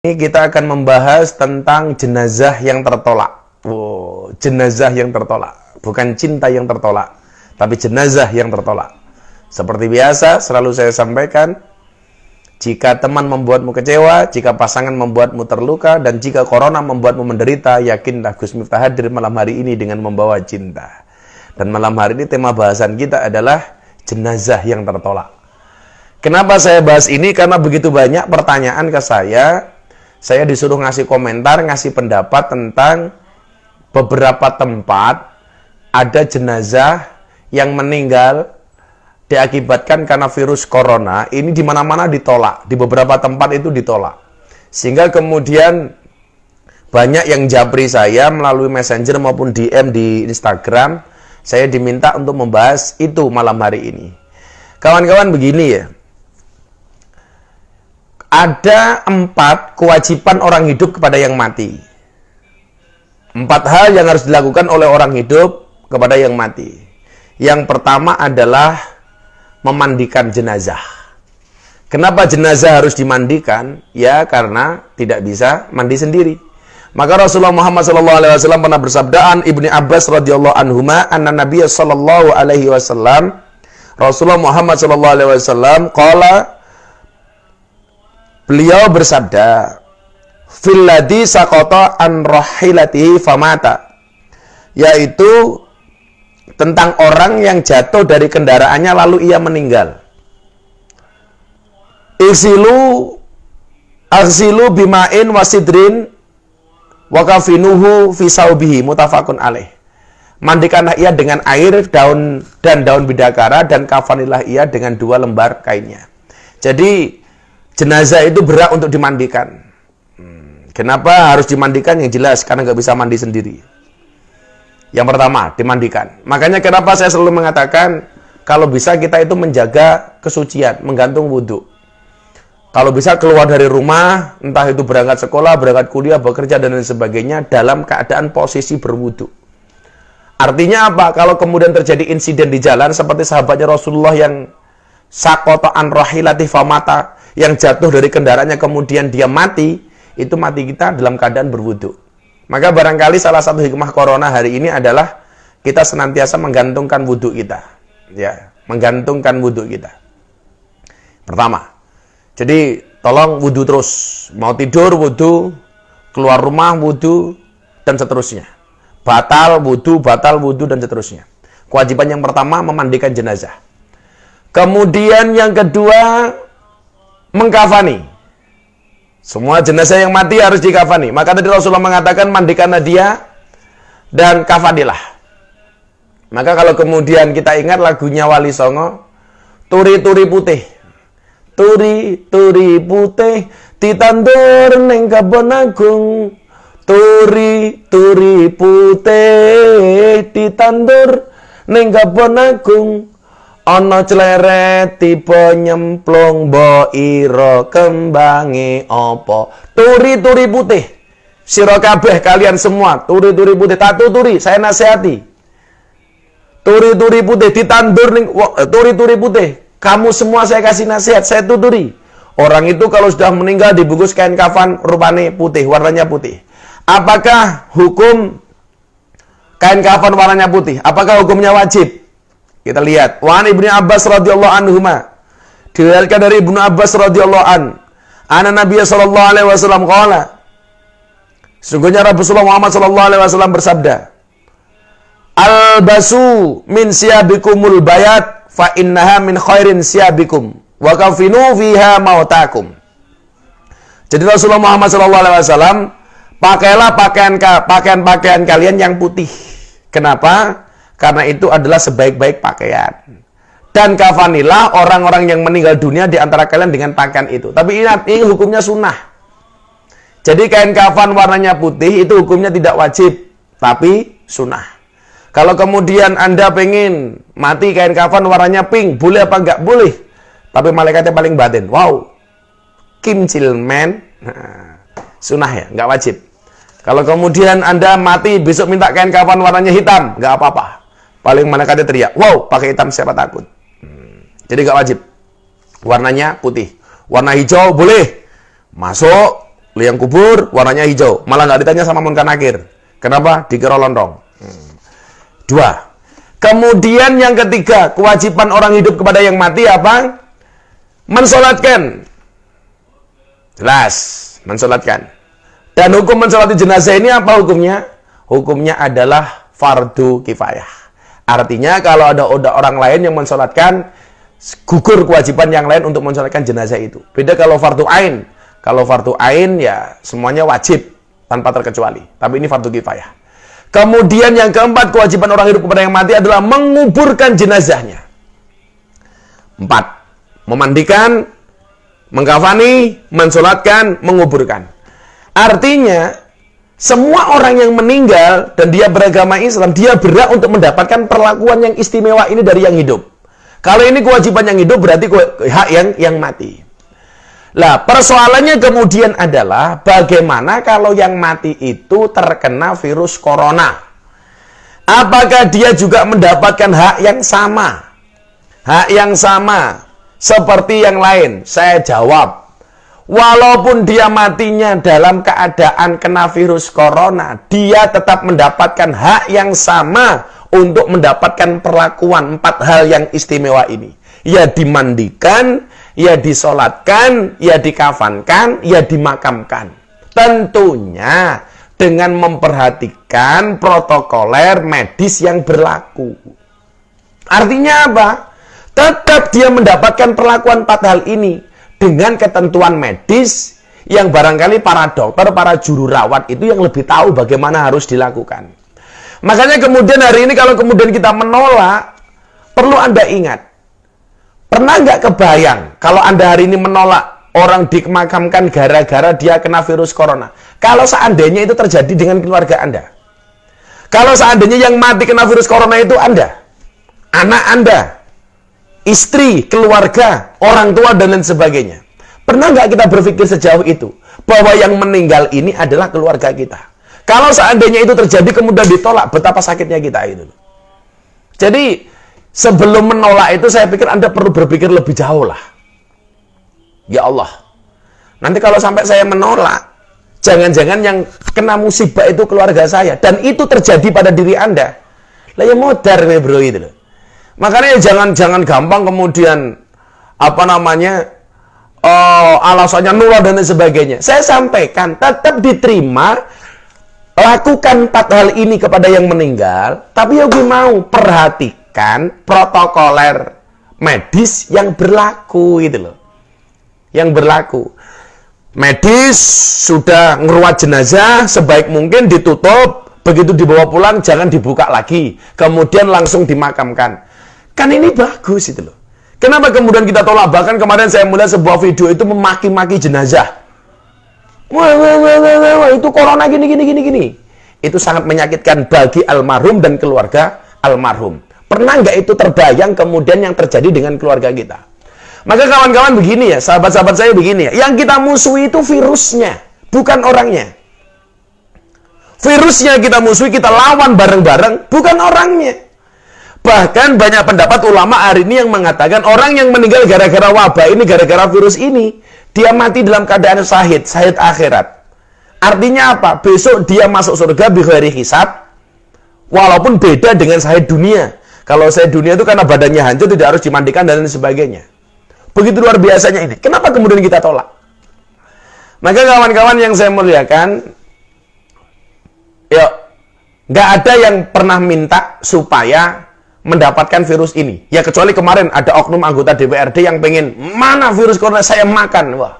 Ini kita akan membahas tentang jenazah yang tertolak. Oh, jenazah yang tertolak. Bukan cinta yang tertolak, tapi jenazah yang tertolak. Seperti biasa, selalu saya sampaikan, jika teman membuatmu kecewa, jika pasangan membuatmu terluka, dan jika corona membuatmu menderita, yakinlah Gus Miftah hadir malam hari ini dengan membawa cinta. Dan malam hari ini tema bahasan kita adalah jenazah yang tertolak. Kenapa saya bahas ini? Karena begitu banyak pertanyaan ke saya disuruh ngasih komentar, ngasih pendapat tentang beberapa tempat ada jenazah yang meninggal diakibatkan karena virus corona. Ini di mana-mana ditolak, di beberapa tempat itu ditolak. Sehingga kemudian banyak yang japri saya melalui Messenger maupun DM di Instagram. Saya diminta untuk membahas itu malam hari ini. Kawan-kawan, begini ya. Ada 4 kewajiban orang hidup kepada yang mati. 4 hal yang harus dilakukan oleh orang hidup kepada yang mati. Yang pertama adalah memandikan jenazah. Kenapa jenazah harus dimandikan? Ya, karena tidak bisa mandi sendiri. Maka Rasulullah Muhammad SAW pernah bersabda, an Ibni Abbas radhiyallahu anhuma, anna Nabiya sallallahu alaihi wasallam, Rasulullah Muhammad SAW qala, beliau bersabda, filladhi saqata an rahilatihi famata, yaitu tentang orang yang jatuh dari kendaraannya lalu ia meninggal. Aghsilu bima'in wasidrin wakafinuhu fi saubihi, mutafakun alaih. Mandikanlah ia dengan air, daun dan daun bidakara, dan kafanilah ia dengan 2 lembar kainnya. Jadi jenazah itu berhak untuk dimandikan. Kenapa harus dimandikan? Yang jelas, karena nggak bisa mandi sendiri. Yang pertama, dimandikan. Makanya kenapa saya selalu mengatakan, kalau bisa kita itu menjaga kesucian, menggantung wudhu. Kalau bisa keluar dari rumah, entah itu berangkat sekolah, berangkat kuliah, bekerja, dan lain sebagainya, dalam keadaan posisi berwudhu. Artinya apa? Kalau kemudian terjadi insiden di jalan, seperti sahabatnya Rasulullah yang saqata an rahilati famata, yang jatuh dari kendaraannya kemudian dia mati, itu mati kita dalam keadaan berwudu. Maka barangkali salah satu hikmah corona hari ini adalah kita senantiasa menggantungkan wudu kita. Ya, menggantungkan wudu kita. Pertama. Jadi tolong wudu terus. Mau tidur wudu, keluar rumah wudu, dan seterusnya. Batal wudu, dan seterusnya. Kewajiban yang pertama memandikan jenazah. Kemudian yang kedua, mengkafani. Semua jenazah yang mati harus dikafani. Maka tadi Rasulullah mengatakan, mandikanlah dia dan kafanilah. Maka kalau kemudian kita ingat lagunya Wali Songo, turi-turi putih. Turi-turi putih ditandur ning kebon agung. Turi-turi putih ditandur ning kebon agung. Ana cleret tiba nyemplung mbok ira kembange apa. Turi-turi putih. Sira kabeh kalian semua, turi-turi putih, tak tuturi, saya nasihati. Turi-turi putih ditandur ning turi-turi putih. Kamu semua saya kasih nasihat, saya tuturi. Orang itu kalau sudah meninggal dibungkus kain kafan rupane putih, warnanya putih. Apakah hukum kain kafan warnanya putih? Apakah hukumnya wajib? Kita lihat. Wa an Ibnu Abbas radhiyallahu anhuma. Diriwayatkan dari Ibnu Abbas radhiyallahu an. Anna Nabiy sallallahu alaihi wasallam qala. Sungguhnya Rasulullah Muhammad sallallahu alaihi wasallam bersabda, "Albasu min siyabikumul bayat fa innaha min khairin siyabikum wa kafinu fiha mautakum." Jadi Rasulullah Muhammad sallallahu alaihi wasallam, pakailah pakaian kalian yang putih. Kenapa? Karena itu adalah sebaik-baik pakaian. Dan kafanilah orang-orang yang meninggal dunia di antara kalian dengan pakaian itu. Tapi ingat, ini hukumnya sunnah. Jadi kain kafan warnanya putih itu hukumnya tidak wajib, tapi sunnah. Kalau kemudian Anda pengen mati kain kafan warnanya pink, boleh apa enggak? Boleh. Tapi malaikatnya paling batin. Wow. Kim Chil Man. Nah, sunnah ya, enggak wajib. Kalau kemudian Anda mati besok minta kain kafan warnanya hitam, enggak apa-apa. Paling malaikatnya teriak, wow, pakai hitam siapa takut. Jadi gak wajib. Warnanya putih. Warna hijau boleh. Masuk Liang kubur warnanya hijau, malah nggak ditanya sama munkar nakir. Kenapa? Dikira lontong. 2. Kemudian yang ketiga, kewajiban orang hidup kepada yang mati apa? Mensolatkan. Jelas, mensolatkan. Dan hukum mensolati jenazah ini apa hukumnya? Hukumnya adalah fardu kifayah. Artinya kalau ada orang lain yang mensolatkan, gugur kewajiban yang lain untuk mensolatkan jenazah itu. Beda kalau fardu ain. Kalau fardu ain ya semuanya wajib tanpa terkecuali. Tapi ini fardu kifayah. Kemudian yang keempat, kewajiban orang hidup kepada yang mati adalah menguburkan jenazahnya. 4. Memandikan, mengkafani, mensolatkan, menguburkan. Artinya semua orang yang meninggal dan dia beragama Islam, dia berhak untuk mendapatkan perlakuan yang istimewa ini dari yang hidup. Kalau ini kewajiban yang hidup, berarti hak yang mati. Lah, persoalannya kemudian adalah bagaimana kalau yang mati itu terkena virus corona? Apakah dia juga mendapatkan hak yang sama? Hak yang sama seperti yang lain? Saya jawab, walaupun dia matinya dalam keadaan kena virus corona, dia tetap mendapatkan hak yang sama untuk mendapatkan perlakuan 4 hal yang istimewa ini. Ya dimandikan, ya disolatkan, ya dikafankan, ya dimakamkan. Tentunya dengan memperhatikan protokoler medis yang berlaku. Artinya apa? Tetap dia mendapatkan perlakuan 4 hal ini dengan ketentuan medis yang barangkali para dokter, para juru rawat itu yang lebih tahu bagaimana harus dilakukan. Makanya kemudian hari ini kalau kemudian kita menolak, perlu Anda ingat. Pernah nggak kebayang kalau Anda hari ini menolak orang dimakamkan gara-gara dia kena virus corona? Kalau seandainya itu terjadi dengan keluarga Anda. Kalau seandainya yang mati kena virus corona itu Anda, anak Anda, istri, keluarga, orang tua, dan lain sebagainya. Pernah nggak kita berpikir sejauh itu? Bahwa yang meninggal ini adalah keluarga kita. Kalau seandainya itu terjadi kemudian ditolak, betapa sakitnya kita itu. Jadi, sebelum menolak itu saya pikir Anda perlu berpikir lebih jauh lah. Ya Allah, nanti kalau sampai saya menolak, jangan-jangan yang kena musibah itu keluarga saya. Dan itu terjadi pada diri Anda. Lah ya modar nih bro itu loh. Makanya jangan gampang kemudian alasannya nolak dan lain sebagainya. Saya sampaikan tetap diterima, lakukan 4 hal ini kepada yang meninggal, tapi ya gue mau perhatikan protokoler medis yang berlaku gitu loh. Yang berlaku. Medis sudah ngeruat jenazah sebaik mungkin ditutup, begitu dibawa pulang jangan dibuka lagi, kemudian langsung dimakamkan. Kan ini bagus itu loh. Kenapa kemudian kita tolak? Bahkan kemarin saya melihat sebuah video itu memaki-maki jenazah. Wah, itu corona gini. Itu sangat menyakitkan bagi almarhum dan keluarga almarhum. Pernah nggak itu terbayang kemudian yang terjadi dengan keluarga kita? Maka kawan-kawan begini ya, sahabat-sahabat saya begini ya. Yang kita musuhi itu virusnya, bukan orangnya. Virusnya kita musuhi, kita lawan bareng-bareng, bukan orangnya. Bahkan banyak pendapat ulama hari ini yang mengatakan orang yang meninggal gara-gara wabah ini, gara-gara virus ini, dia mati dalam keadaan syahid akhirat. Artinya apa? Besok dia masuk surga bighairi hisab, walaupun beda dengan syahid dunia. Kalau syahid dunia itu karena badannya hancur, tidak harus dimandikan dan lain sebagainya. Begitu luar biasanya ini. Kenapa kemudian kita tolak? Maka kawan-kawan yang saya muliakan, ya, nggak ada yang pernah minta supaya mendapatkan virus ini. Ya kecuali kemarin ada oknum anggota DPRD yang pengen, mana virus corona saya makan. Wah,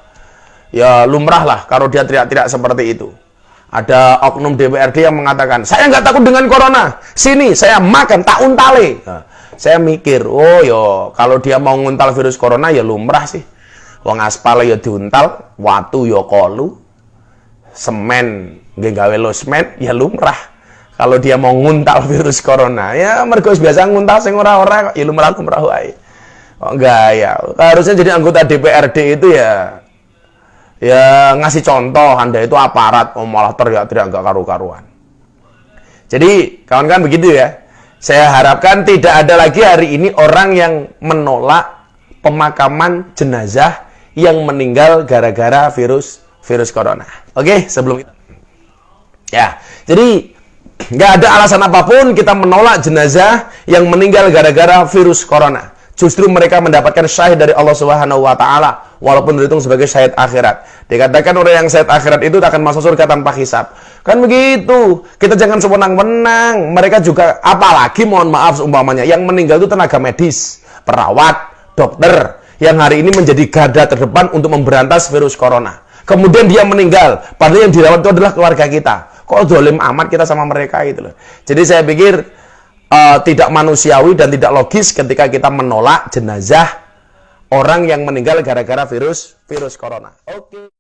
ya lumrah lah kalau dia teriak-teriak seperti itu. Ada oknum DPRD yang mengatakan, saya nggak takut dengan corona. Sini, saya makan, tak untale. Nah, saya mikir, oh yo, kalau dia mau nguntal virus corona ya lumrah sih. Wong aspal ya diuntal, watu ya kolu, semen, nggak gawe losmen, ya lumrah. Kalau dia mau nguntal virus corona, ya mergo biasa nguntal sing ora-ora, ya lumrah wae. Oh enggak ya, harusnya jadi anggota DPRD itu ya ngasih contoh, Anda itu aparat, malah teriak-teriak enggak karu-karuan. Jadi, kawan-kawan begitu ya. Saya harapkan tidak ada lagi hari ini orang yang menolak pemakaman jenazah yang meninggal gara-gara virus virus corona. Oke, sebelum itu. Ya, jadi nggak ada alasan apapun kita menolak jenazah yang meninggal gara-gara virus corona. Justru mereka mendapatkan syahid dari Allah Subhanahu wa taala walaupun dihitung sebagai syahid akhirat. Dikatakan orang yang syahid akhirat itu akan masuk surga tanpa hisab. Kan begitu. Kita jangan sewenang-wenang. Mereka juga, apalagi mohon maaf seumpamanya yang meninggal itu tenaga medis, perawat, dokter yang hari ini menjadi garda terdepan untuk memberantas virus corona. Kemudian dia meninggal, padahal yang dirawat itu adalah keluarga kita. Kok zalim amat kita sama mereka itu loh. Jadi saya pikir tidak manusiawi dan tidak logis ketika kita menolak jenazah orang yang meninggal gara-gara virus corona. Oke.